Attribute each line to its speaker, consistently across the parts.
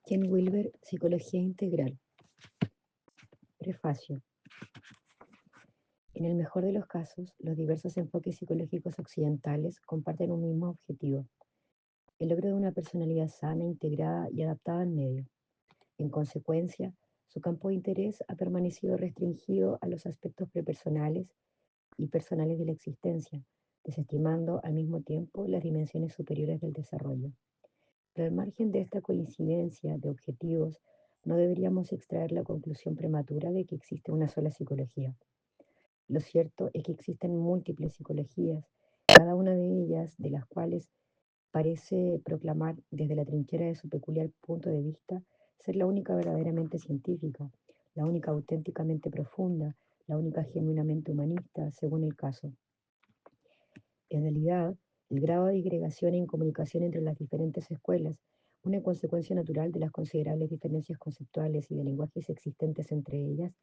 Speaker 1: Ken Wilber, Psicología Integral. Prefacio. En el mejor de los casos, los diversos enfoques psicológicos occidentales comparten un mismo objetivo: el logro de una personalidad sana, integrada y adaptada al medio. En consecuencia, su campo de interés ha permanecido restringido a los aspectos prepersonales y personales de la existencia, desestimando al mismo tiempo las dimensiones superiores del desarrollo. Pero al margen de esta coincidencia de objetivos, no deberíamos extraer la conclusión prematura de que existe una sola psicología. Lo cierto es que existen múltiples psicologías, cada una de ellas de las cuales parece proclamar desde la trinchera de su peculiar punto de vista ser la única verdaderamente científica, la única auténticamente profunda, la única genuinamente humanista, según el caso. En realidad, el grado de disgregación e incomunicación entre las diferentes escuelas, una consecuencia natural de las considerables diferencias conceptuales y de lenguajes existentes entre ellas,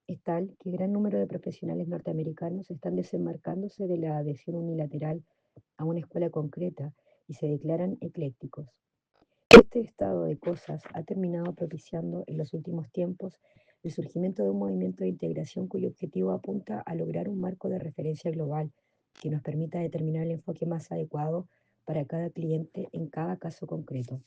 Speaker 1: es tal que gran número de profesionales norteamericanos están desembarcándose de la adhesión unilateral a una escuela concreta y se declaran eclécticos. Este estado de cosas ha terminado propiciando en los últimos tiempos el surgimiento de un movimiento de integración cuyo objetivo apunta a lograr un marco de referencia global que nos permita determinar el enfoque más adecuado para cada cliente en cada caso concreto.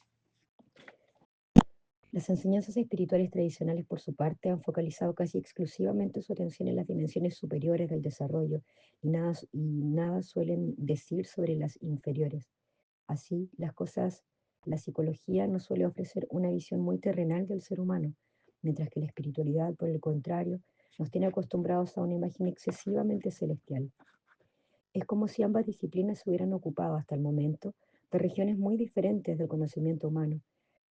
Speaker 1: Las enseñanzas espirituales tradicionales, por su parte, han focalizado casi exclusivamente su atención en las dimensiones superiores del desarrollo y nada suelen decir sobre las inferiores. Así, la psicología nos suele ofrecer una visión muy terrenal del ser humano, mientras que la espiritualidad, por el contrario, nos tiene acostumbrados a una imagen excesivamente celestial. Es como si ambas disciplinas se hubieran ocupado hasta el momento de regiones muy diferentes del conocimiento humano.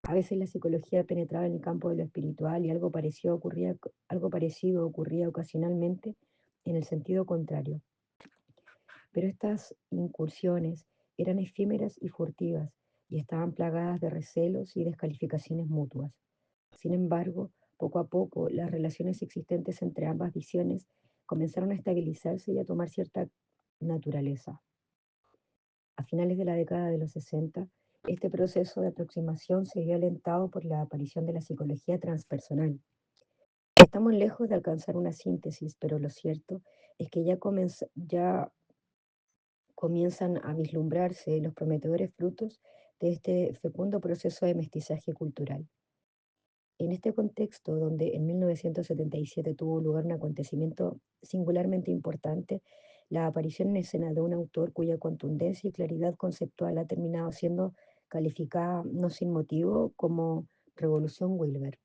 Speaker 1: A veces la psicología penetraba en el campo de lo espiritual y algo parecido ocurría ocasionalmente en el sentido contrario. Pero estas incursiones eran efímeras y furtivas y estaban plagadas de recelos y descalificaciones mutuas. Sin embargo, poco a poco las relaciones existentes entre ambas visiones comenzaron a estabilizarse y a tomar cierta naturaleza. A finales de la década de los 60, este proceso de aproximación se vio alentado por la aparición de la psicología transpersonal. Estamos lejos de alcanzar una síntesis, pero lo cierto es que ya comienzan a vislumbrarse los prometedores frutos de este fecundo proceso de mestizaje cultural. En este contexto, donde en 1977 tuvo lugar un acontecimiento singularmente importante, la aparición en escena de un autor cuya contundencia y claridad conceptual ha terminado siendo calificada, no sin motivo, como Revolución Wilber.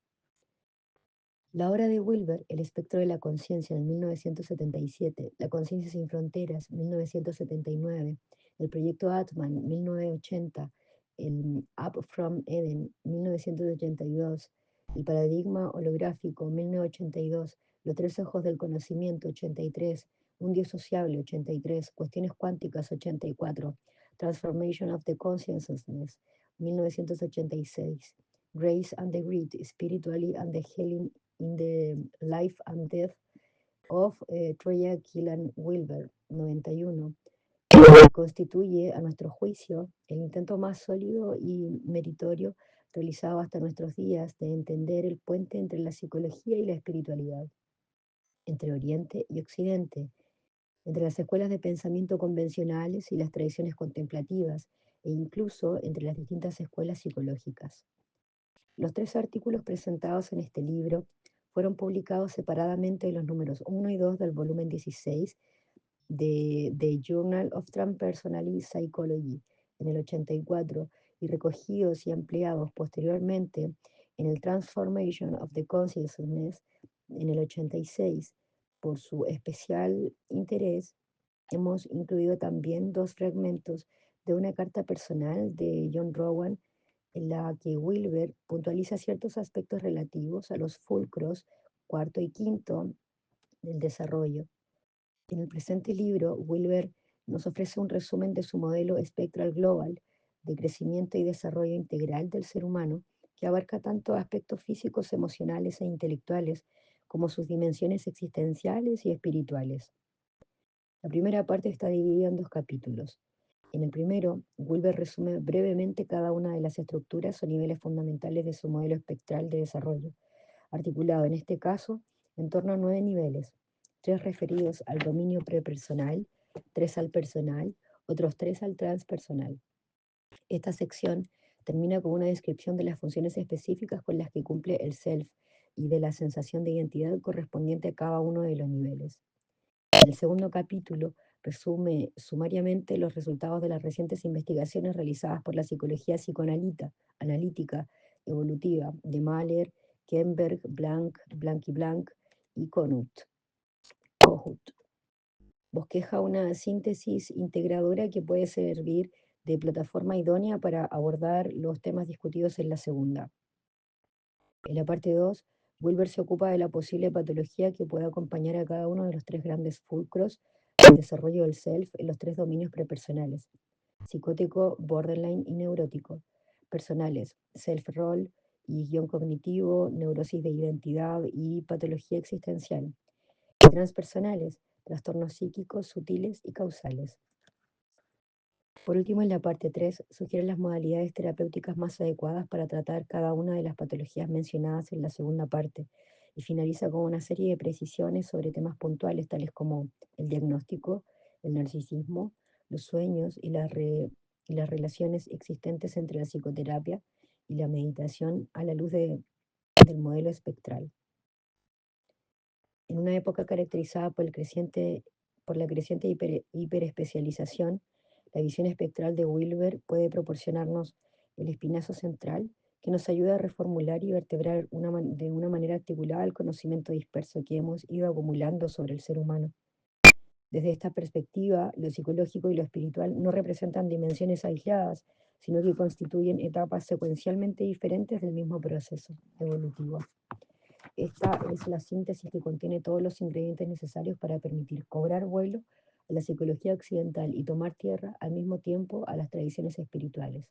Speaker 1: La obra de Wilber, El espectro de la conciencia, en 1977, La conciencia sin fronteras, 1979, el proyecto Atman, 1980, el Up from Eden, 1982, el paradigma holográfico, 1982, Los tres ojos del conocimiento, 83, Un Dios sociable, 83, Cuestiones cuánticas, 84, Transformation of the Consciousness, 1986, Grace and the Greed, Spiritually and the Healing in the Life and Death of Troya Killan Wilber, 91, constituye, a nuestro juicio, el intento más sólido y meritorio realizado hasta nuestros días de entender el puente entre la psicología y la espiritualidad, entre Oriente y Occidente, entre las escuelas de pensamiento convencionales y las tradiciones contemplativas, e incluso entre las distintas escuelas psicológicas. Los tres artículos presentados en este libro fueron publicados separadamente en los números 1 y 2 del volumen 16 de The Journal of Transpersonal Psychology en el 84 y recogidos y ampliados posteriormente en el Transformation of the Consciousness en el 86. Por su especial interés, hemos incluido también dos fragmentos de una carta personal de John Rowan en la que Wilber puntualiza ciertos aspectos relativos a los fulcros cuarto y quinto del desarrollo. En el presente libro, Wilber nos ofrece un resumen de su modelo Spectral Global de crecimiento y desarrollo integral del ser humano, que abarca tanto aspectos físicos, emocionales e intelectuales como sus dimensiones existenciales y espirituales. La primera parte está dividida en dos capítulos. En el primero, Wilber resume brevemente cada una de las estructuras o niveles fundamentales de su modelo espectral de desarrollo, articulado en este caso en torno a 9 niveles, 3 referidos al dominio prepersonal, 3 al personal, otros 3 al transpersonal. Esta sección termina con una descripción de las funciones específicas con las que cumple el self y de la sensación de identidad correspondiente a cada uno de los niveles. El segundo capítulo resume sumariamente los resultados de las recientes investigaciones realizadas por la psicología analítica evolutiva de Mahler, Kemberg, Blanc y Kohut. Bosqueja una síntesis integradora que puede servir de plataforma idónea para abordar los temas discutidos en la segunda. En la parte 2, Wilber se ocupa de la posible patología que puede acompañar a cada uno de los 3 grandes fulcros del desarrollo del self en los 3 dominios prepersonales: psicótico, borderline y neurótico; personales, self-role y guión cognitivo, neurosis de identidad y patología existencial; transpersonales, trastornos psíquicos sutiles y causales. Por último, en la parte 3, sugiere las modalidades terapéuticas más adecuadas para tratar cada una de las patologías mencionadas en la segunda parte, y finaliza con una serie de precisiones sobre temas puntuales tales como el diagnóstico, el narcisismo, los sueños y las relaciones existentes entre la psicoterapia y la meditación a la luz del modelo espectral. En una época caracterizada por la creciente hiperespecialización, la visión espectral de Wilber puede proporcionarnos el espinazo central que nos ayuda a reformular y vertebrar de una manera articulada el conocimiento disperso que hemos ido acumulando sobre el ser humano. Desde esta perspectiva, lo psicológico y lo espiritual no representan dimensiones aisladas, sino que constituyen etapas secuencialmente diferentes del mismo proceso evolutivo. Esta es la síntesis que contiene todos los ingredientes necesarios para permitir cobrar vuelo a la psicología occidental y tomar tierra al mismo tiempo a las tradiciones espirituales.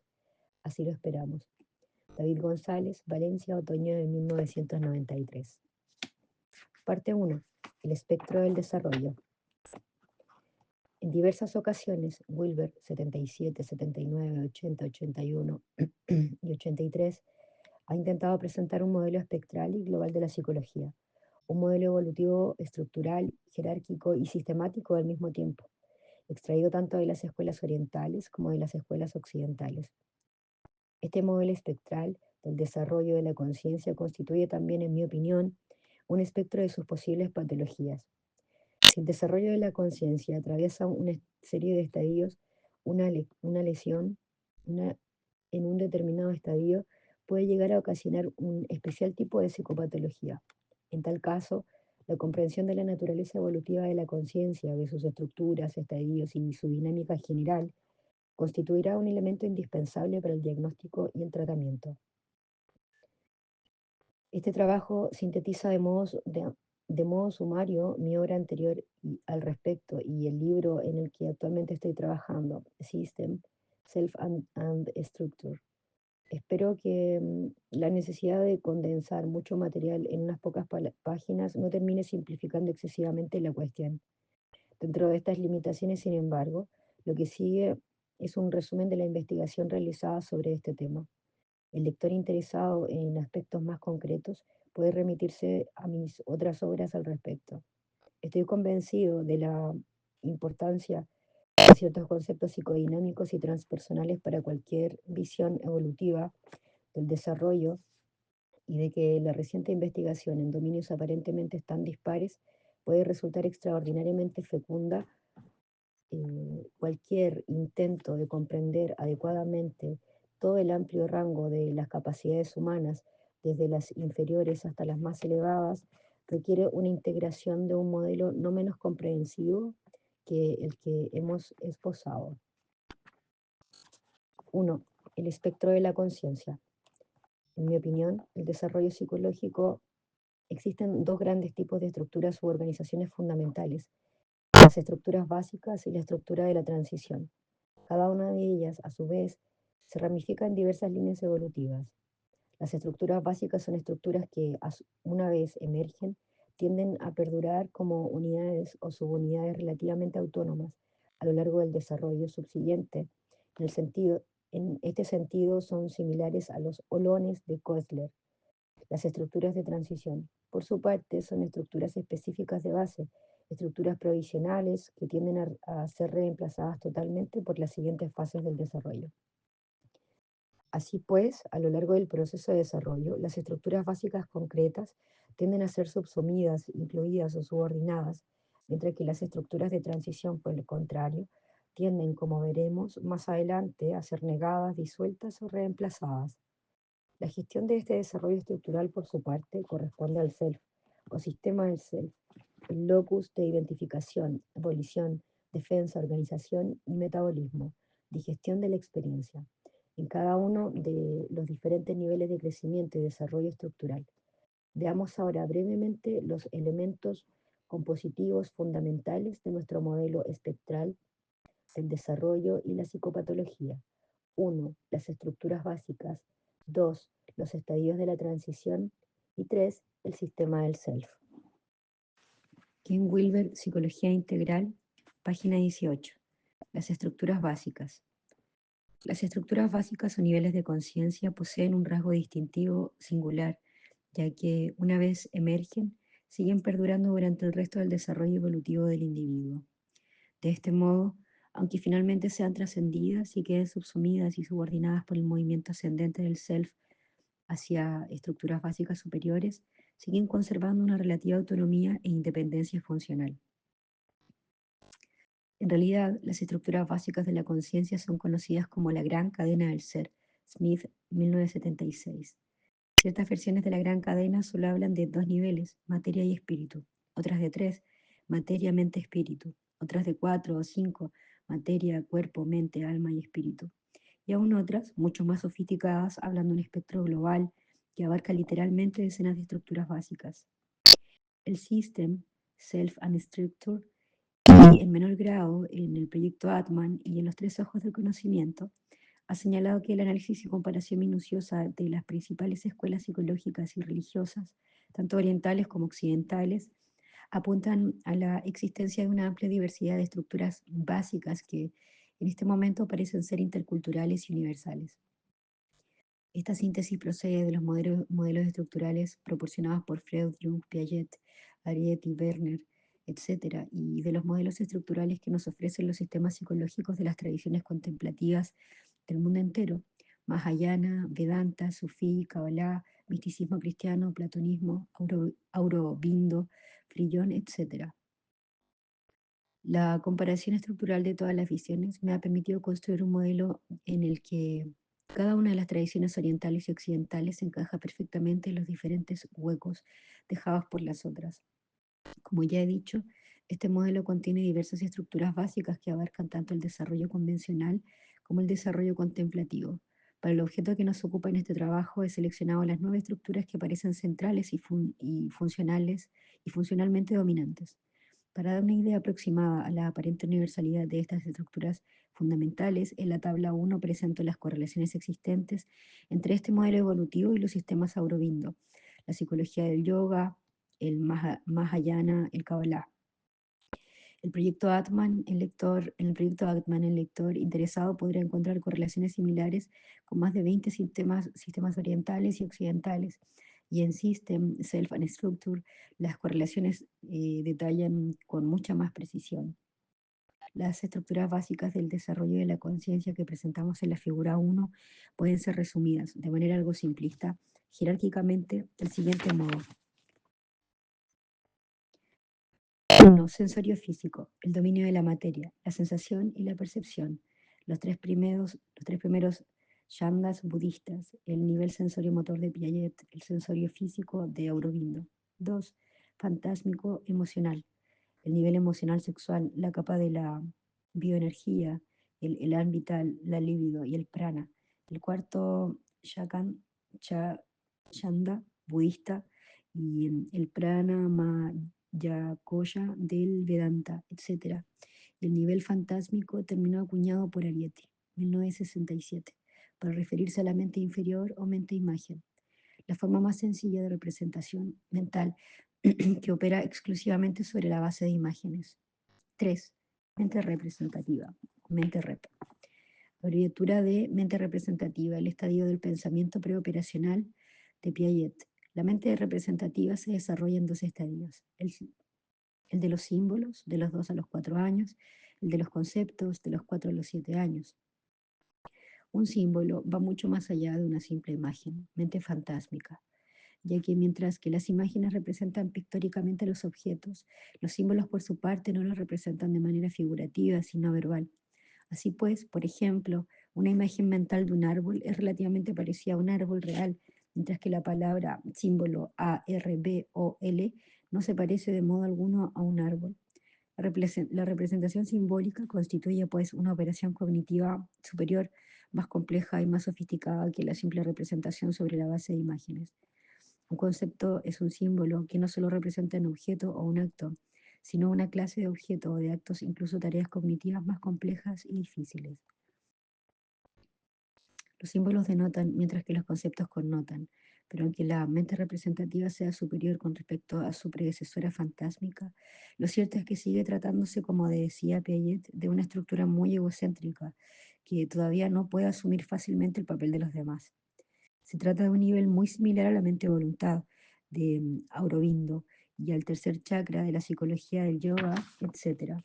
Speaker 1: Así lo esperamos. David González, Valencia, otoño de 1993. Parte 1. El espectro del desarrollo. En diversas ocasiones, Wilber, 77, 79, 80, 81 y 83, ha intentado presentar un modelo espectral y global de la psicología, un modelo evolutivo estructural, jerárquico y sistemático al mismo tiempo, extraído tanto de las escuelas orientales como de las escuelas occidentales. Este modelo espectral del desarrollo de la conciencia constituye también, en mi opinión, un espectro de sus posibles patologías. Si el desarrollo de la conciencia atraviesa una serie de estadios, una lesión en un determinado estadio puede llegar a ocasionar un especial tipo de psicopatología. En tal caso, la comprensión de la naturaleza evolutiva de la conciencia, de sus estructuras, estadios y su dinámica general, constituirá un elemento indispensable para el diagnóstico y el tratamiento. Este trabajo sintetiza de modo sumario mi obra anterior al respecto y el libro en el que actualmente estoy trabajando, System, Self and Structure. Espero que la necesidad de condensar mucho material en unas pocas páginas no termine simplificando excesivamente la cuestión. Dentro de estas limitaciones, sin embargo, lo que sigue es un resumen de la investigación realizada sobre este tema. El lector interesado en aspectos más concretos puede remitirse a mis otras obras al respecto. Estoy convencido de la importancia de ciertos conceptos psicodinámicos y transpersonales para cualquier visión evolutiva del desarrollo, y de que la reciente investigación en dominios aparentemente tan dispares puede resultar extraordinariamente fecunda. Cualquier intento de comprender adecuadamente todo el amplio rango de las capacidades humanas, desde las inferiores hasta las más elevadas, requiere una integración de un modelo no menos comprensivo que el que hemos esbozado. 1. El espectro de la conciencia. En mi opinión, el desarrollo psicológico existen 2 grandes tipos de estructuras u organizaciones fundamentales: las estructuras básicas y la estructura de la transición. Cada una de ellas, a su vez, se ramifica en diversas líneas evolutivas. Las estructuras básicas son estructuras que, una vez emergen, tienden a perdurar como unidades o subunidades relativamente autónomas, a lo largo del desarrollo subsiguiente. En, el sentido, en este sentido son similares a los holones de Koestler. Las estructuras de transición, por su parte, son estructuras específicas de base, estructuras provisionales que tienden a ser reemplazadas totalmente por las siguientes fases del desarrollo. Así pues, a lo largo del proceso de desarrollo, las estructuras básicas concretas tienden a ser subsumidas, incluidas o subordinadas, mientras que las estructuras de transición, por el contrario, tienden, como veremos más adelante, a ser negadas, disueltas o reemplazadas. La gestión de este desarrollo estructural, por su parte, corresponde al self, o sistema del self, el locus de identificación, abolición, defensa, organización y metabolismo, digestión de la experiencia, en cada uno de los diferentes niveles de crecimiento y desarrollo estructural. Veamos ahora brevemente los elementos compositivos fundamentales de nuestro modelo espectral del desarrollo y la psicopatología. 1. Las estructuras básicas. 2. Los estadios de la transición. Y 3. El sistema del self. Ken Wilber, Psicología Integral, página 18. Las estructuras básicas. Las estructuras básicas o niveles de conciencia poseen un rasgo distintivo singular, ya que una vez emergen, siguen perdurando durante el resto del desarrollo evolutivo del individuo. De este modo, aunque finalmente sean trascendidas y queden subsumidas y subordinadas por el movimiento ascendente del self hacia estructuras básicas superiores, siguen conservando una relativa autonomía e independencia funcional. En realidad, las estructuras básicas de la conciencia son conocidas como la gran cadena del ser, Smith, 1976. Ciertas versiones de la gran cadena solo hablan de dos niveles, materia y espíritu, otras de tres, materia, mente, espíritu, otras de cuatro o cinco, materia, cuerpo, mente, alma y espíritu. Y aún otras, mucho más sofisticadas, hablan de un espectro global que abarca literalmente decenas de estructuras básicas. El System, Self and Structure, y en menor grado en el proyecto Atman y en los tres ojos del conocimiento, ha señalado que el análisis y comparación minuciosa de las principales escuelas psicológicas y religiosas, tanto orientales como occidentales, apuntan a la existencia de una amplia diversidad de estructuras básicas que en este momento parecen ser interculturales y universales. Esta síntesis procede de los modelos estructurales proporcionados por Freud, Jung, Piaget, Ariety, Werner, etc., y de los modelos estructurales que nos ofrecen los sistemas psicológicos de las tradiciones contemplativas del mundo entero: Mahayana, Vedanta, Sufí, Kabbalah, misticismo cristiano, platonismo, Aurobindo, Frillon, etc. La comparación estructural de todas las visiones me ha permitido construir un modelo en el que cada una de las tradiciones orientales y occidentales encaja perfectamente en los diferentes huecos dejados por las otras. Como ya he dicho, este modelo contiene diversas estructuras básicas que abarcan tanto el desarrollo convencional como el desarrollo contemplativo. Para el objeto que nos ocupa en este trabajo he seleccionado las 9 estructuras que parecen centrales y funcionales y funcionalmente dominantes. Para dar una idea aproximada a la aparente universalidad de estas estructuras fundamentales, en la tabla 1 presento las correlaciones existentes entre este modelo evolutivo y los sistemas Aurobindo, la psicología del yoga, el Mahayana, el Kabbalah. En el proyecto Atman, el lector interesado podrá encontrar correlaciones similares con más de 20 sistemas orientales y occidentales. Y en System, Self and Structure, las correlaciones detallan con mucha más precisión. Las estructuras básicas del desarrollo de la conciencia que presentamos en la figura 1 pueden ser resumidas de manera algo simplista, jerárquicamente, del siguiente modo. 1. Sensorio físico, el dominio de la materia, la sensación y la percepción. Los tres primeros chandas budistas, el nivel sensorio-motor de Piaget, el sensorio físico de Aurobindo. 2. Fantasmico emocional, el nivel emocional sexual, la capa de la bioenergía, el elan vital, la libido y el prana. El cuarto chanda budista y el prana yakoya del Vedanta, etc. Y el nivel fantásmico terminó acuñado por Ariety, 1967, para referirse a la mente inferior o mente-imagen, la forma más sencilla de representación mental que opera exclusivamente sobre la base de imágenes. 3. Mente representativa, mente rep. Abreviatura de mente representativa, el estadio del pensamiento preoperacional de Piaget. La mente representativa se desarrolla en dos estadios, el de los símbolos, de los 2 a los 4 años, el de los conceptos, de los 4 a los 7 años. Un símbolo va mucho más allá de una simple imagen, mente fantásmica, ya que mientras que las imágenes representan pictóricamente los objetos, los símbolos por su parte no los representan de manera figurativa, sino verbal. Así pues, por ejemplo, una imagen mental de un árbol es relativamente parecida a un árbol real, mientras que la palabra símbolo A, R, B o L no se parece de modo alguno a un árbol. La representación simbólica constituye pues una operación cognitiva superior, más compleja y más sofisticada que la simple representación sobre la base de imágenes. Un concepto es un símbolo que no solo representa un objeto o un acto, sino una clase de objetos o de actos, incluso tareas cognitivas más complejas y difíciles. Los símbolos denotan mientras que los conceptos connotan, pero aunque la mente representativa sea superior con respecto a su predecesora fantásmica, lo cierto es que sigue tratándose, como decía Piaget, de una estructura muy egocéntrica que todavía no puede asumir fácilmente el papel de los demás. Se trata de un nivel muy similar a la mente voluntad de Aurobindo y al tercer chakra de la psicología del yoga, etc.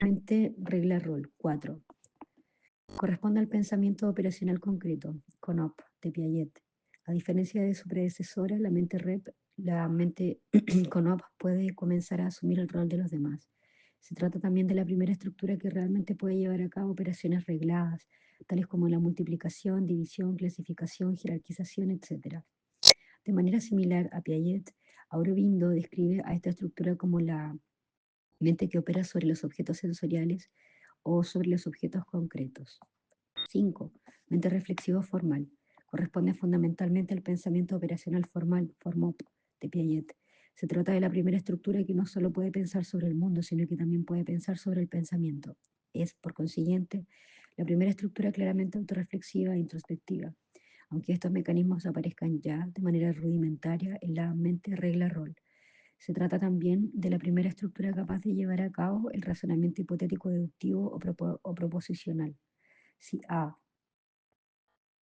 Speaker 1: Mente regla rol 4. Corresponde al pensamiento operacional concreto, CONOP, de Piaget. A diferencia de su predecesora, la mente REP, la mente CONOP puede comenzar a asumir el rol de los demás. Se trata también de la primera estructura que realmente puede llevar a cabo operaciones regladas, tales como la multiplicación, división, clasificación, jerarquización, etc. De manera similar a Piaget, Aurobindo describe a esta estructura como la mente que opera sobre los objetos sensoriales o sobre los objetos concretos. 5. Mente reflexiva formal. Corresponde fundamentalmente al pensamiento operacional formal, FORMOP, de Piaget. Se trata de la primera estructura que no solo puede pensar sobre el mundo, sino que también puede pensar sobre el pensamiento. Es, por consiguiente, la primera estructura claramente autorreflexiva e introspectiva, aunque estos mecanismos aparezcan ya de manera rudimentaria en la mente regla rol. Se trata también de la primera estructura capaz de llevar a cabo el razonamiento hipotético deductivo o proposicional. Si A,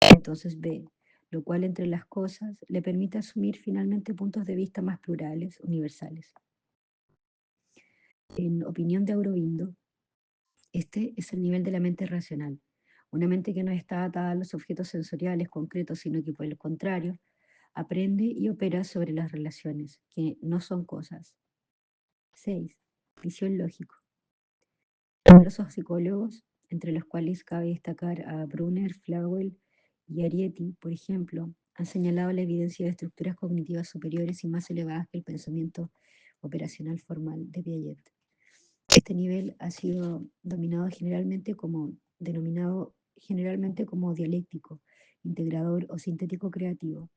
Speaker 1: entonces B, lo cual entre las cosas le permite asumir finalmente puntos de vista más plurales, universales. En opinión de Aurobindo, este es el nivel de la mente racional, una mente que no está atada a los objetos sensoriales concretos, sino que por el contrario, aprende y opera sobre las relaciones, que no son cosas. 6. Visión lógico. Numerosos psicólogos, entre los cuales cabe destacar a Brunner, Flawell y Arietti, por ejemplo, han señalado la evidencia de estructuras cognitivas superiores y más elevadas que el pensamiento operacional formal de Piaget. Este nivel ha sido denominado generalmente como dialéctico, integrador o sintético creativo.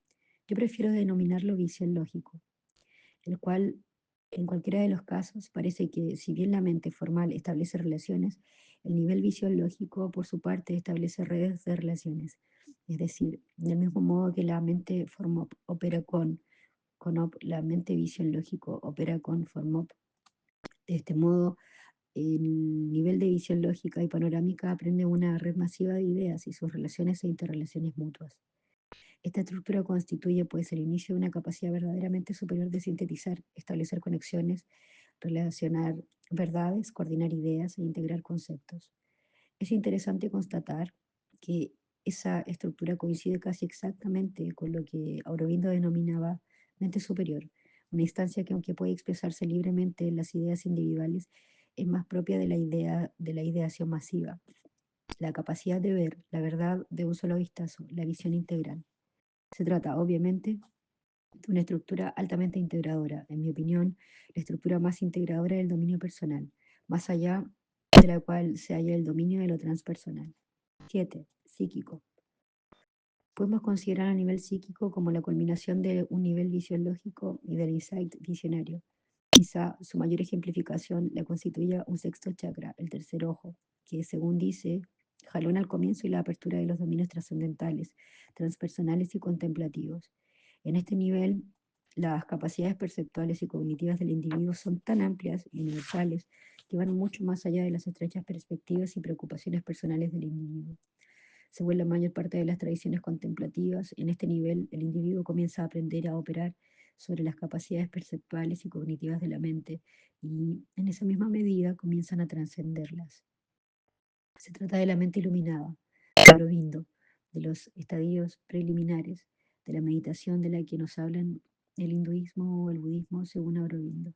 Speaker 1: Yo prefiero denominarlo visión lógico, el cual en cualquiera de los casos parece que si bien la mente formal establece relaciones, el nivel visiológico por su parte establece redes de relaciones. Es decir, del mismo modo que la mente opera la mente visiológico opera con formop. De este modo, el nivel de visión lógica y panorámica aprende una red masiva de ideas y sus relaciones e interrelaciones mutuas. Esta estructura constituye pues el inicio de una capacidad verdaderamente superior de sintetizar, establecer conexiones, relacionar verdades, coordinar ideas e integrar conceptos. Es interesante constatar que esa estructura coincide casi exactamente con lo que Aurobindo denominaba mente superior, una instancia que aunque puede expresarse libremente en las ideas individuales, es más propia de la idea de la ideación masiva, la capacidad de ver la verdad de un solo vistazo, la visión integral. Se trata, obviamente, de una estructura altamente integradora. En mi opinión, la estructura más integradora del dominio personal, más allá de la cual se halla el dominio de lo transpersonal. 7. Psíquico. Podemos considerar a nivel psíquico como la culminación de un nivel visiológico y del insight visionario. Quizá su mayor ejemplificación la constituya un sexto chakra, el tercer ojo, que según dice, jalona al comienzo y la apertura de los dominios trascendentales, transpersonales y contemplativos. En este nivel, las capacidades perceptuales y cognitivas del individuo son tan amplias y universales que van mucho más allá de las estrechas perspectivas y preocupaciones personales del individuo. Según la mayor parte de las tradiciones contemplativas, en este nivel el individuo comienza a aprender a operar sobre las capacidades perceptuales y cognitivas de la mente y en esa misma medida comienzan a trascenderlas. Se trata de la mente iluminada, de Aurobindo, de los estadios preliminares de la meditación de la que nos hablan el hinduismo o el budismo según Aurobindo.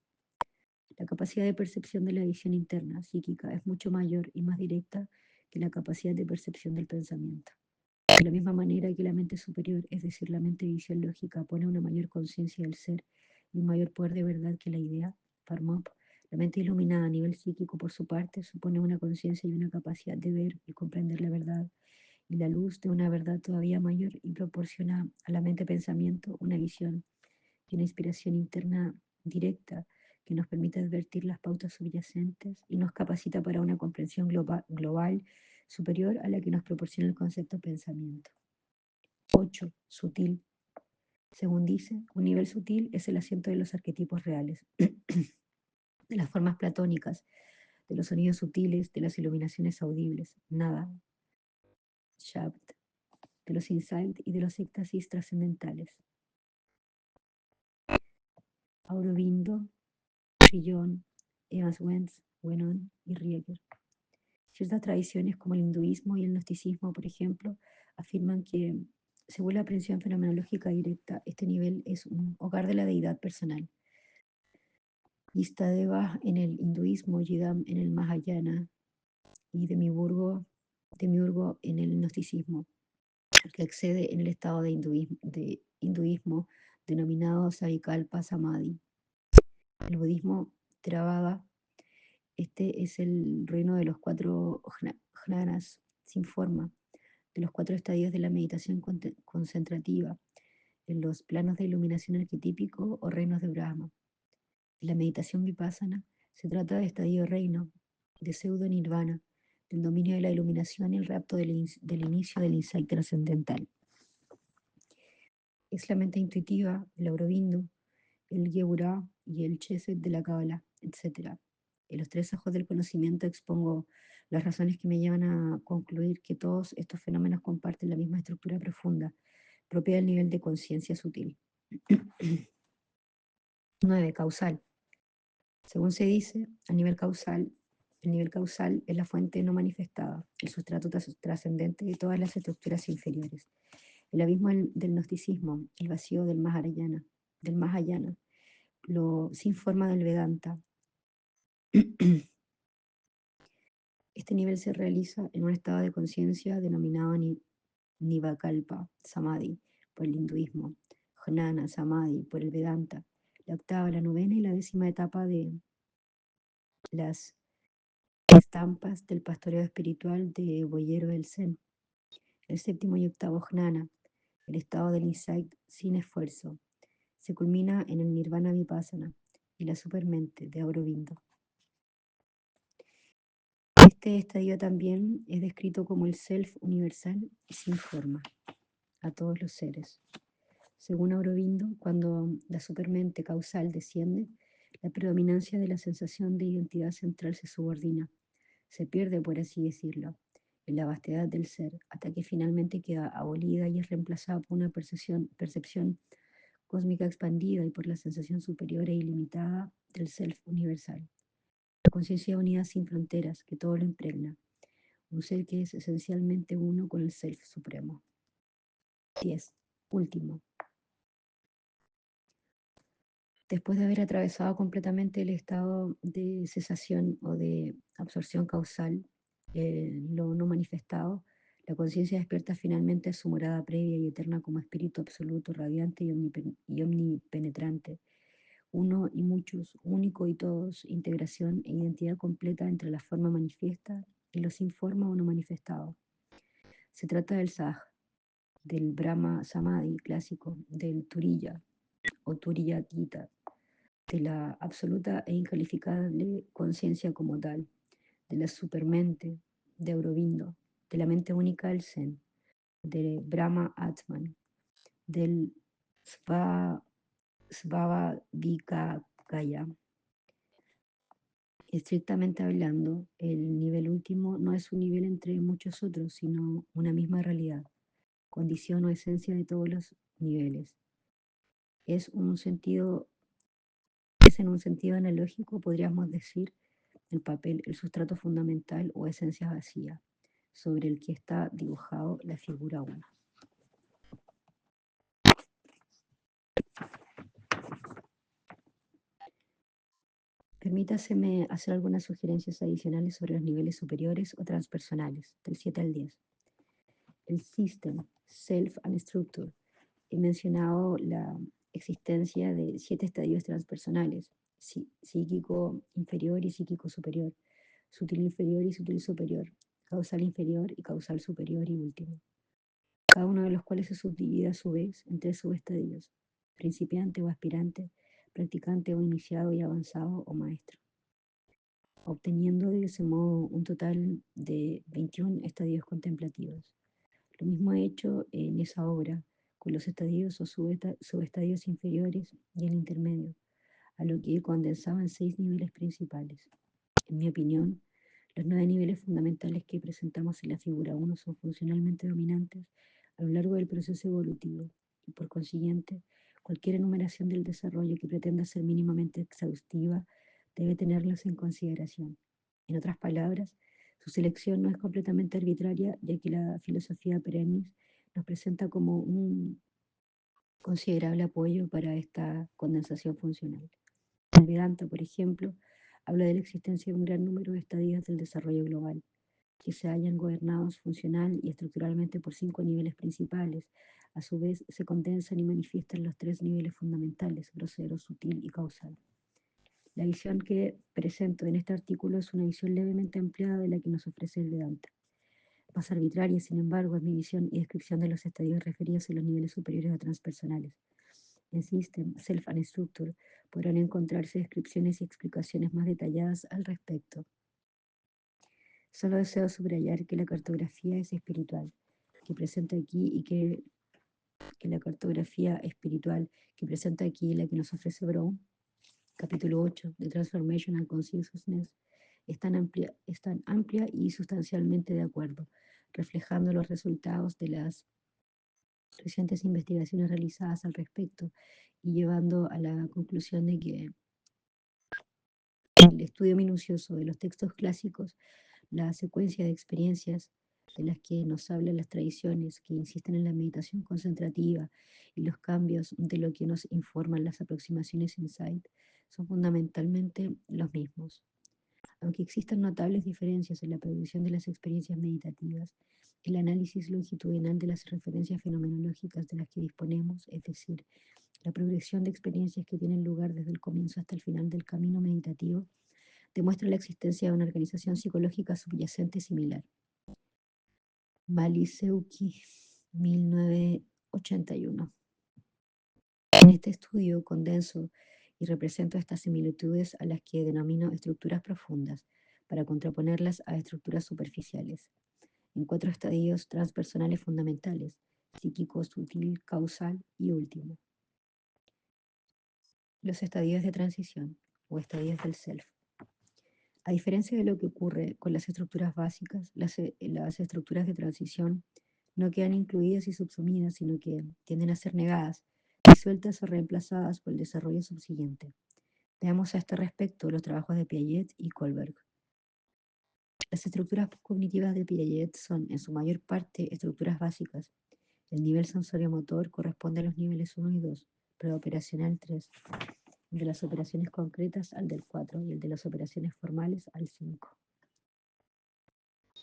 Speaker 1: La capacidad de percepción de la visión interna, psíquica, es mucho mayor y más directa que la capacidad de percepción del pensamiento. De la misma manera que la mente superior, es decir, la mente visiológica, pone una mayor conciencia del ser y un mayor poder de verdad que la idea, Parmop, la mente iluminada a nivel psíquico, por su parte, supone una conciencia y una capacidad de ver y comprender la verdad y la luz de una verdad todavía mayor y proporciona a la mente pensamiento una visión y una inspiración interna directa que nos permite advertir las pautas subyacentes y nos capacita para una comprensión global superior a la que nos proporciona el concepto pensamiento. 8. Sutil. Según dice, un nivel sutil es el asiento de los arquetipos reales, de las formas platónicas, de los sonidos sutiles, de las iluminaciones audibles, nada, Shabd, de los insights y de los éxtasis trascendentales. Aurobindo, Trillón, Evans Wentz, Wenon y Rieger. Ciertas tradiciones como el hinduismo y el gnosticismo, por ejemplo, afirman que, según la aprehensión fenomenológica directa, este nivel es un hogar de la deidad personal. Istadeva en el hinduismo, Yidam en el Mahayana y Demiurgo en el gnosticismo, que excede en el estado de hinduismo denominado Savikalpa Samadhi. El budismo Theravada, este es el reino de los cuatro jnanas sin forma, de los cuatro estadios de la meditación concentrativa, en los planos de iluminación arquetípico o reinos de Brahma. En la meditación vipassana se trata de estadio reino, de pseudo nirvana, del dominio de la iluminación y el rapto del inicio del insight trascendental. Es la mente intuitiva, el Aurobindo, el Geburah y el Chesed de la Kabbalah, etc. En los tres ojos del conocimiento expongo las razones que me llevan a concluir que todos estos fenómenos comparten la misma estructura profunda, propia del nivel de conciencia sutil. 9. Causal. Según se dice, el nivel causal es la fuente no manifestada, el sustrato trascendente de todas las estructuras inferiores. El abismo del gnosticismo, el vacío del Mahayana, lo sin forma del Vedanta. Este nivel se realiza en un estado de conciencia denominado Nivakalpa Samadhi por el hinduismo, Jnana Samadhi por el Vedanta, la octava, la novena y la décima etapa de las estampas del pastoreo espiritual de Boyero del Zen. El séptimo y octavo jnana, el estado del insight sin esfuerzo, se culmina en el nirvana vipassana y la supermente de Aurobindo. Este estadio también es descrito como el self universal y sin forma a todos los seres. Según Aurobindo, cuando la supermente causal desciende, la predominancia de la sensación de identidad central se subordina, se pierde, por así decirlo, en la vastedad del ser, hasta que finalmente queda abolida y es reemplazada por una percepción cósmica expandida y por la sensación superior e ilimitada del self universal. La conciencia unida sin fronteras, que todo lo impregna, un ser que es esencialmente uno con el self supremo. 10. Último. Después de haber atravesado completamente el estado de cesación o de absorción causal, lo no manifestado, la conciencia despierta finalmente a su morada previa y eterna como espíritu absoluto, radiante y omnipenetrante, uno y muchos, único y todos, integración e identidad completa entre la forma manifiesta y lo sin forma o no manifestado. Se trata del Saj, del Brahma Samadhi clásico, del Turiya o Turiya Gita, de la absoluta e incalificable conciencia como tal, de la supermente de Aurobindo, de la mente única del Zen, de Brahma Atman, del Svabhavikaya, Estrictamente hablando, el nivel último no es un nivel entre muchos otros, sino una misma realidad, condición o esencia de todos los niveles. Es un sentido, es en un sentido analógico, podríamos decir, el papel, el sustrato fundamental o esencia vacía, sobre el que está dibujado la figura 1. Permítaseme hacer algunas sugerencias adicionales sobre los niveles superiores o transpersonales, del 7 al 10. El System, Self and Structure. He mencionado la existencia de 7 estadios transpersonales: psíquico inferior y psíquico superior, sutil inferior y sutil superior, causal inferior y causal superior y último, cada uno de los cuales se subdivide a su vez en 3 subestadios: principiante o aspirante, practicante o iniciado y avanzado o maestro, obteniendo de ese modo un total de 21 estadios contemplativos. Lo mismo he hecho en esa obra, con los estadios o subestadios inferiores y el intermedio, a lo que he condensado en 6 niveles principales. En mi opinión, los 9 niveles fundamentales que presentamos en la figura 1 son funcionalmente dominantes a lo largo del proceso evolutivo y, por consiguiente, cualquier enumeración del desarrollo que pretenda ser mínimamente exhaustiva debe tenerlos en consideración. En otras palabras, su selección no es completamente arbitraria, ya que la filosofía perennis nos presenta como un considerable apoyo para esta condensación funcional. El Vedanta, por ejemplo, habla de la existencia de un gran número de estadios del desarrollo global, que se hallan gobernados funcional y estructuralmente por 5 niveles principales. A su vez, se condensan y manifiestan los 3 niveles fundamentales: grosero, sutil y causal. La visión que presento en este artículo es una visión levemente ampliada de la que nos ofrece el Vedanta. Más arbitraria, sin embargo, es mi visión y descripción de los estadios referidos en los niveles superiores o transpersonales. En System, Self and Structure podrán encontrarse descripciones y explicaciones más detalladas al respecto. Solo deseo subrayar que la cartografía es espiritual, que presenta aquí y que la cartografía espiritual que presenta aquí, la que nos ofrece Brown, capítulo 8 de Transformation and Consciousness, es tan amplia y sustancialmente de acuerdo, reflejando los resultados de las recientes investigaciones realizadas al respecto y llevando a la conclusión de que el estudio minucioso de los textos clásicos, la secuencia de experiencias de las que nos hablan las tradiciones que insisten en la meditación concentrativa y los cambios de lo que nos informan las aproximaciones insight son fundamentalmente los mismos. Aunque existan notables diferencias en la producción de las experiencias meditativas, el análisis longitudinal de las referencias fenomenológicas de las que disponemos, es decir, la progresión de experiencias que tienen lugar desde el comienzo hasta el final del camino meditativo, demuestra la existencia de una organización psicológica subyacente similar. Maliseuki, 1981. En este estudio condenso y represento estas similitudes a las que denomino estructuras profundas, para contraponerlas a estructuras superficiales, en 4 estadios transpersonales fundamentales: psíquico, sutil, causal y último. Los estadios de transición o estadios del self. A diferencia de lo que ocurre con las estructuras básicas, las estructuras de transición no quedan incluidas y subsumidas, sino que tienden a ser negadas, disueltas o reemplazadas por el desarrollo subsiguiente. Veamos a este respecto los trabajos de Piaget y Kohlberg. Las estructuras cognitivas de Piaget son, en su mayor parte, estructuras básicas. El nivel sensorio-motor corresponde a los niveles 1 y 2, preoperacional 3, el de las operaciones concretas al del 4 y el de las operaciones formales al 5.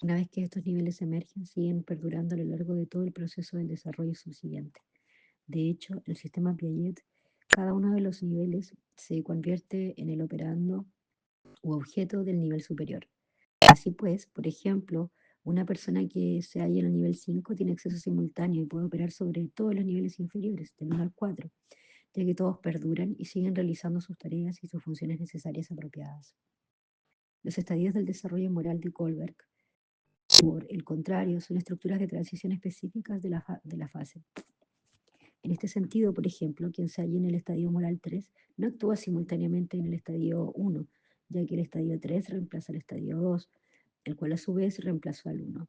Speaker 1: Una vez que estos niveles emergen, siguen perdurando a lo largo de todo el proceso del desarrollo subsiguiente. De hecho, el sistema Piaget, cada uno de los niveles se convierte en el operando u objeto del nivel superior. Así pues, por ejemplo, una persona que se halla en el nivel 5 tiene acceso simultáneo y puede operar sobre todos los niveles inferiores, del 1 al 4, ya que todos perduran y siguen realizando sus tareas y sus funciones necesarias apropiadas. Los estadios del desarrollo moral de Kohlberg, por el contrario, son estructuras de transición específicas de la fase. En este sentido, por ejemplo, quien se halla en el estadio moral 3 no actúa simultáneamente en el estadio 1, ya que el estadio 3 reemplaza al estadio 2, el cual a su vez reemplazó al 1.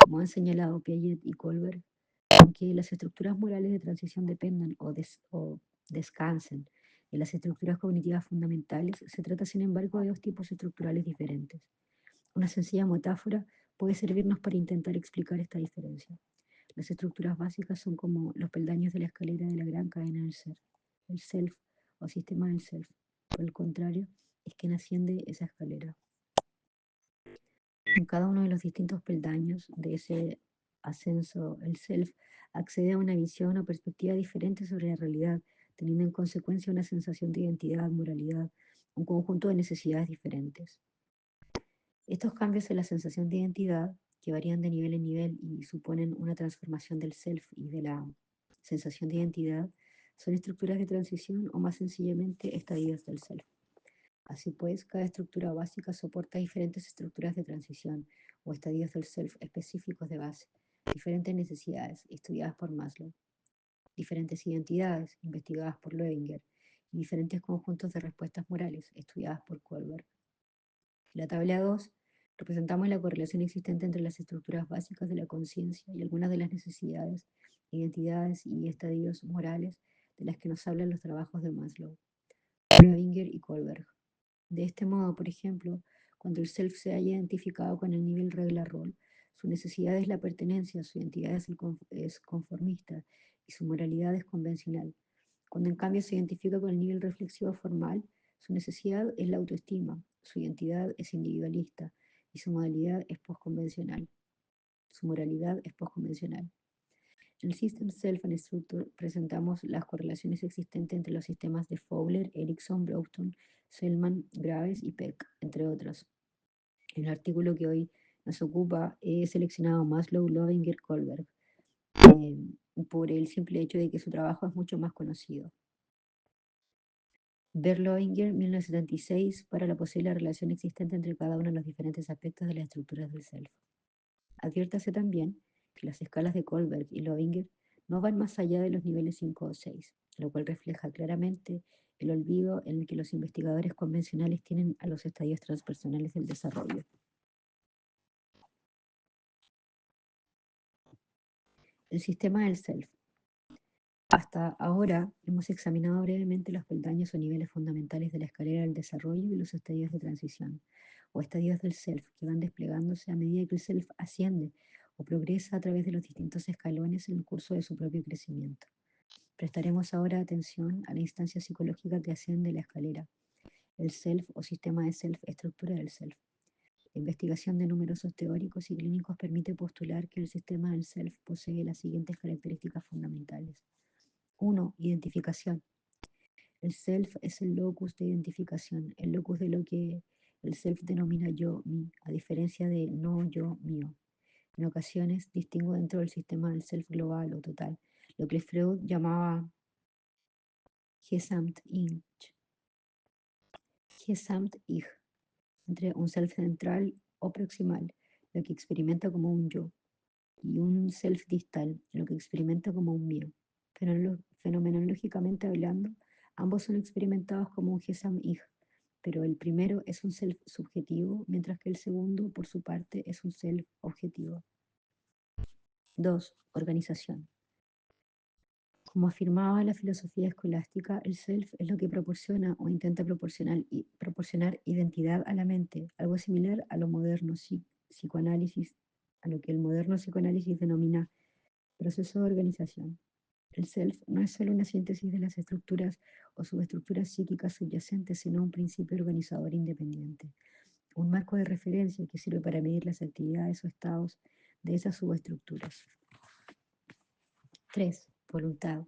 Speaker 1: Como han señalado Piaget y Kohlberg, aunque las estructuras morales de transición dependan o descansen en las estructuras cognitivas fundamentales, se trata sin embargo de dos tipos estructurales diferentes. Una sencilla metáfora puede servirnos para intentar explicar esta diferencia. Las estructuras básicas son como los peldaños de la escalera de la gran cadena del ser, el self o sistema del self. Por el contrario, es quien asciende esa escalera. En cada uno de los distintos peldaños de ese ascenso, el self accede a una visión o perspectiva diferente sobre la realidad, teniendo en consecuencia una sensación de identidad, moralidad, un conjunto de necesidades diferentes. Estos cambios en la sensación de identidad, que varían de nivel en nivel y suponen una transformación del self y de la sensación de identidad, son estructuras de transición o más sencillamente estadios del self. Así pues, cada estructura básica soporta diferentes estructuras de transición o estadios del self específicos de base, diferentes necesidades estudiadas por Maslow, diferentes identidades investigadas por Loewinger y diferentes conjuntos de respuestas morales estudiadas por Kohlberg. En la tabla 2 representamos la correlación existente entre las estructuras básicas de la conciencia y algunas de las necesidades, identidades y estadios morales de las que nos hablan los trabajos de Maslow, Loewinger y Kohlberg. De este modo, por ejemplo, cuando el self se haya identificado con el nivel regla-rol, su necesidad es la pertenencia, su identidad es conformista y su moralidad es convencional. Cuando en cambio se identifica con el nivel reflexivo formal, su necesidad es la autoestima, su identidad es individualista y su modalidad es postconvencional. Su moralidad es postconvencional. En el System Self and Structure presentamos las correlaciones existentes entre los sistemas de Fowler, Erickson, Broughton, Selman, Graves y Peck, entre otros. En el artículo que hoy nos ocupa he seleccionado Maslow, Loewinger, Kohlberg, por el simple hecho de que su trabajo es mucho más conocido. Ver Loewinger, 1976, para la posible relación existente entre cada uno de los diferentes aspectos de las estructuras del self. Adviértase también que las escalas de Kohlberg y Loewinger no van más allá de los niveles 5 o 6, lo cual refleja claramente el olvido en el que los investigadores convencionales tienen a los estadios transpersonales del desarrollo. El sistema del self. Hasta ahora hemos examinado brevemente los peldaños o niveles fundamentales de la escalera del desarrollo y los estadios de transición, o estadios del self, que van desplegándose a medida que el self asciende o progresa a través de los distintos escalones en el curso de su propio crecimiento. Prestaremos ahora atención a la instancia psicológica que asciende la escalera, el self o sistema de self, estructura del self. La investigación de numerosos teóricos y clínicos permite postular que el sistema del self posee las siguientes características fundamentales. 1. Identificación. El self es el locus de identificación, el locus de lo que el self denomina yo, mí, a diferencia de no yo, mío. En ocasiones distingo dentro del sistema del self global o total, lo que Freud llamaba Gesamt-Ich, Gesamt-Ich, entre un self central o proximal, lo que experimenta como un yo, y un self distal, lo que experimenta como un mío. Fenomenológicamente hablando, ambos son experimentados como un Gesam-Ich, pero el primero es un self subjetivo, mientras que el segundo, por su parte, es un self objetivo. 2. Organización. Como afirmaba la filosofía escolástica, el self es lo que proporciona o intenta proporcionar identidad a la mente, algo similar a lo moderno psicoanálisis, a lo que el moderno psicoanálisis denomina proceso de organización. El self no es solo una síntesis de las estructuras o subestructuras psíquicas subyacentes, sino un principio organizador independiente, un marco de referencia que sirve para medir las actividades o estados de esas subestructuras. 3. Voluntad.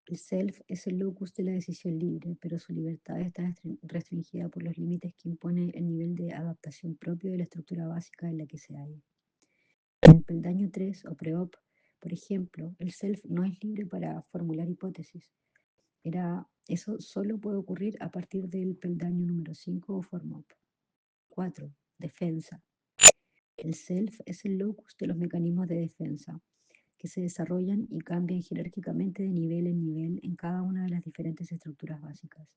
Speaker 1: El self es el locus de la decisión libre, pero su libertad está restringida por los límites que impone el nivel de adaptación propio de la estructura básica en la que se halla. En el peldaño 3 o pre-op, por ejemplo, el self no es libre para formular hipótesis. Eso solo puede ocurrir a partir del peldaño número 5 o form-op. 4. Defensa. El self es el locus de los mecanismos de defensa, que se desarrollan y cambian jerárquicamente de nivel en nivel en cada una de las diferentes estructuras básicas.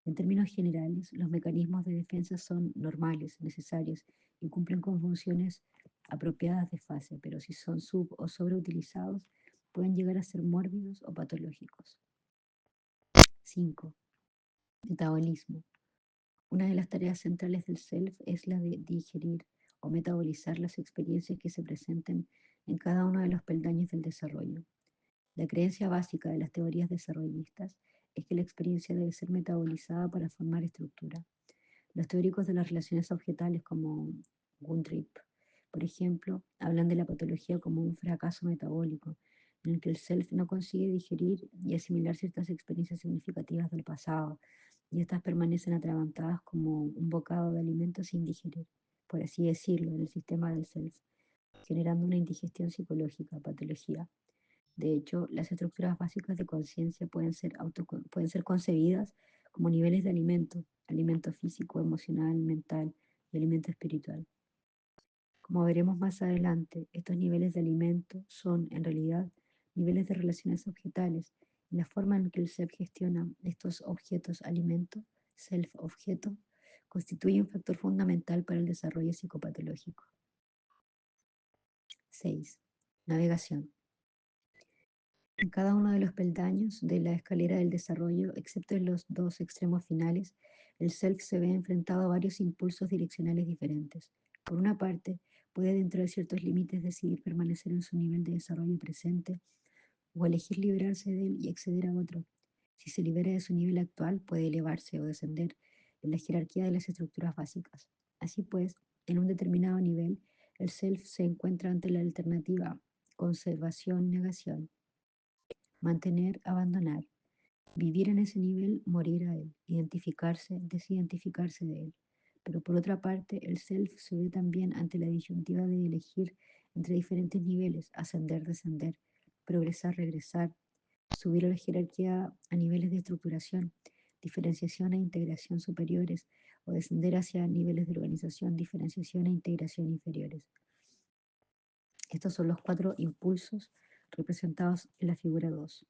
Speaker 1: En términos generales, los mecanismos de defensa son normales, necesarios y cumplen con funciones apropiadas de fase, pero si son sub o sobreutilizados, pueden llegar a ser mórbidos o patológicos. 5. Metabolismo. Una de las tareas centrales del self es la de digerir o metabolizar las experiencias que se presenten en cada uno de los peldaños del desarrollo. La creencia básica de las teorías desarrollistas es que la experiencia debe ser metabolizada para formar estructura. Los teóricos de las relaciones objetales como Gundrip, por ejemplo, hablan de la patología como un fracaso metabólico, en el que el self no consigue digerir y asimilar ciertas experiencias significativas del pasado, y estas permanecen atragantadas como un bocado de alimento sin digerir, por así decirlo, en el sistema del self, generando una indigestión psicológica, patología. De hecho, las estructuras básicas de conciencia pueden ser concebidas como niveles de alimento, alimento físico, emocional, mental y alimento espiritual. Como veremos más adelante, estos niveles de alimento son, en realidad, niveles de relaciones objetales, y la forma en que el self gestiona estos objetos alimento, self-objeto, constituye un factor fundamental para el desarrollo psicopatológico. 6. Navegación. En cada uno de los peldaños de la escalera del desarrollo, excepto en los dos extremos finales, el self se ve enfrentado a varios impulsos direccionales diferentes. Por una parte, puede dentro de ciertos límites decidir permanecer en su nivel de desarrollo presente o elegir liberarse de él y acceder a otro. Si se libera de su nivel actual, puede elevarse o descender en la jerarquía de las estructuras básicas. Así pues, en un determinado nivel, el self se encuentra ante la alternativa conservación-negación, mantener, abandonar, vivir en ese nivel, morir a él, identificarse, desidentificarse de él. Pero por otra parte, el self se ve también ante la disyuntiva de elegir entre diferentes niveles, ascender, descender, progresar, regresar, subir a la jerarquía a niveles de estructuración, diferenciación e integración superiores, o descender hacia niveles de organización, diferenciación e integración inferiores. Estos son los 4 impulsos representados en la figura 2.